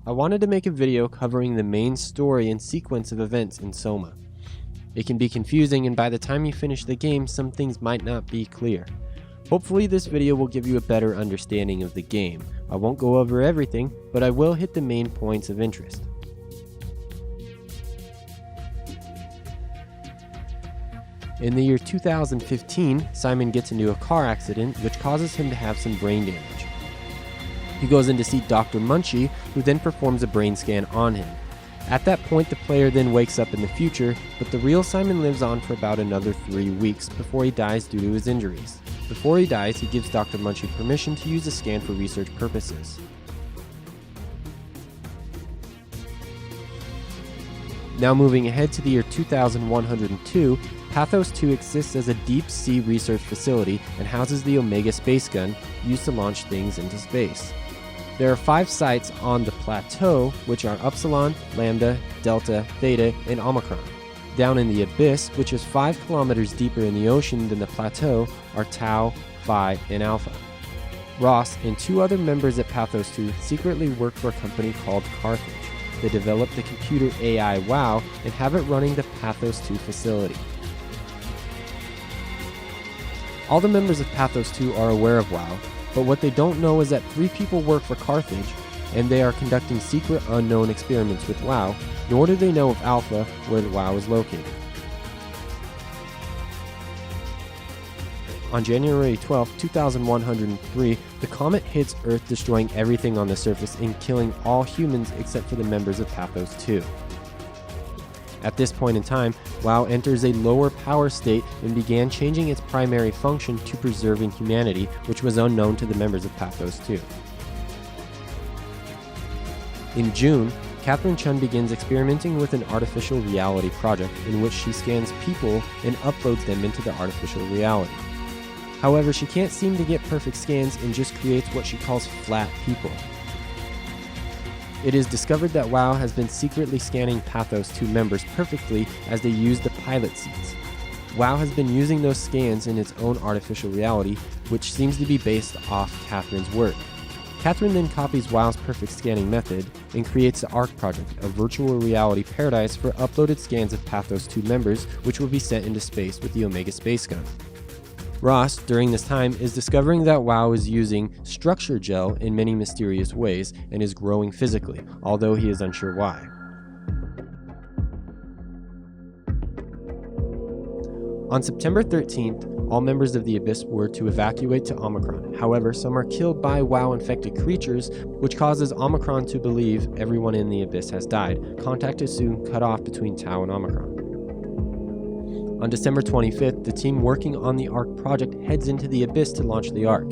I wanted to make a video covering the main story and sequence of events in SOMA. It can be confusing, and by the time you finish the game, some things might not be clear. Hopefully this video will give you a better understanding of the game. I won't go over everything, but I will hit the main points of interest. In the year 2015, Simon gets into a car accident which causes him to have some brain damage. He goes in to see Dr. Munchie, who then performs a brain scan on him. At that point, the player then wakes up in the future, but the real Simon lives on for about another 3 weeks before he dies due to his injuries. Before he dies, he gives Dr. Munchie permission to use the scan for research purposes. Now moving ahead to the year 2102, Pathos-II exists as a deep-sea research facility and houses the Omega space gun used to launch things into space. There are 5 sites on the plateau, which are Upsilon, Lambda, Delta, Theta, and Omicron. Down in the abyss, which is 5 kilometers deeper in the ocean than the plateau, are Tau, Phi, and Alpha. Ross and 2 other members at Pathos-II secretly work for a company called Carthage. They developed the computer AI WoW and have it running the Pathos-II facility. All the members of Pathos-II are aware of WoW, but what they don't know is that 3 people work for Carthage, and they are conducting secret unknown experiments with WoW, nor do they know of Alpha, where the WoW is located. On January 12, 2103, the comet hits Earth, destroying everything on the surface and killing all humans except for the members of Pathos-II. At this point in time, WoW enters a lower power state and began changing its primary function to preserving humanity, which was unknown to the members of Pathos-II. In June, Catherine Chun begins experimenting with an artificial reality project in which she scans people and uploads them into the artificial reality. However, she can't seem to get perfect scans and just creates what she calls flat people. It is discovered that WoW has been secretly scanning Pathos-II members perfectly as they use the pilot seats. WoW has been using those scans in its own artificial reality, which seems to be based off Catherine's work. Catherine then copies WoW's perfect scanning method and creates the ARC project, a virtual reality paradise for uploaded scans of Pathos-II members, which will be sent into space with the Omega space gun. Ross, during this time, is discovering that WoW is using structure gel in many mysterious ways and is growing physically, although he is unsure why. On September 13th, all members of the Abyss were to evacuate to Omicron. However, some are killed by WoW-infected creatures, which causes Omicron to believe everyone in the Abyss has died. Contact is soon cut off between Tau and Omicron. On December 25th, the team working on the ARC project heads into the Abyss to launch the ARC.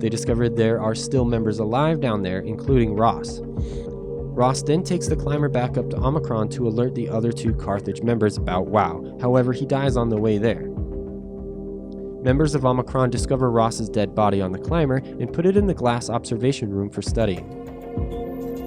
They discover there are still members alive down there, including Ross. Ross then takes the climber back up to Omicron to alert the other 2 Carthage members about WoW. However, he dies on the way there. Members of Omicron discover Ross's dead body on the climber and put it in the glass observation room for studying.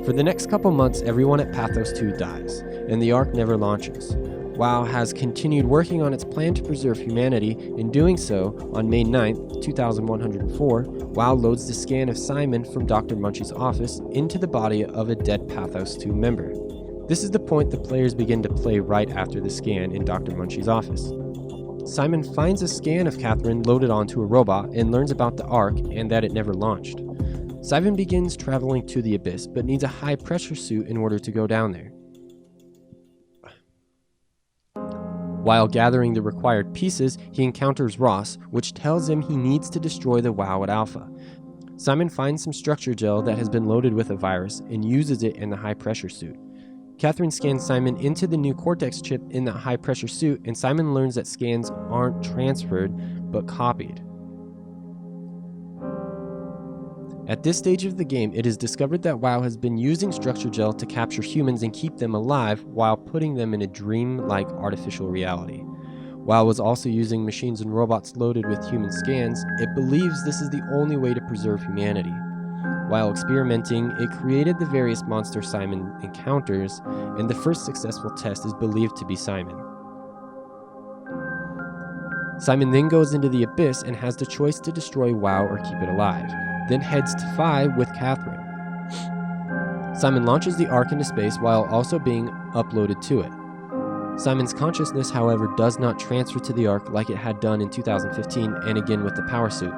For the next couple months, everyone at Pathos-II dies, and the ARC never launches. WoW has continued working on its plan to preserve humanity. In doing so, on May 9th, 2104, WoW loads the scan of Simon from Dr. Munchie's office into the body of a dead Pathos-II member. This is the point the players begin to play right after the scan in Dr. Munchie's office. Simon finds a scan of Catherine loaded onto a robot and learns about the ARC and that it never launched. Simon begins traveling to the Abyss, but needs a high-pressure suit in order to go down there. While gathering the required pieces, he encounters Ross, which tells him he needs to destroy the WoW at Alpha. Simon finds some structure gel that has been loaded with a virus and uses it in the high-pressure suit. Catherine scans Simon into the new Cortex chip in the high-pressure suit, and Simon learns that scans aren't transferred, but copied. At this stage of the game, it is discovered that WoW has been using structure gel to capture humans and keep them alive while putting them in a dream-like artificial reality. WoW was also using machines and robots loaded with human scans. It believes this is the only way to preserve humanity. While experimenting, it created the various monsters Simon encounters, and the first successful test is believed to be Simon. Simon then goes into the Abyss and has the choice to destroy WoW or keep it alive, then heads to Phi with Catherine. Simon launches the Ark into space while also being uploaded to it. Simon's consciousness, however, does not transfer to the Ark like it had done in 2015 and again with the power suit.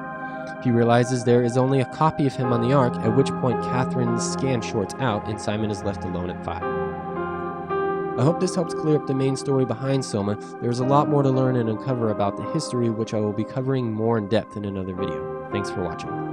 He realizes there is only a copy of him on the Ark, at which point Catherine's scan shorts out and Simon is left alone at 5. I hope this helps clear up the main story behind SOMA. There's a lot more to learn and uncover about the history, which I will be covering more in depth in another video. Thanks for watching.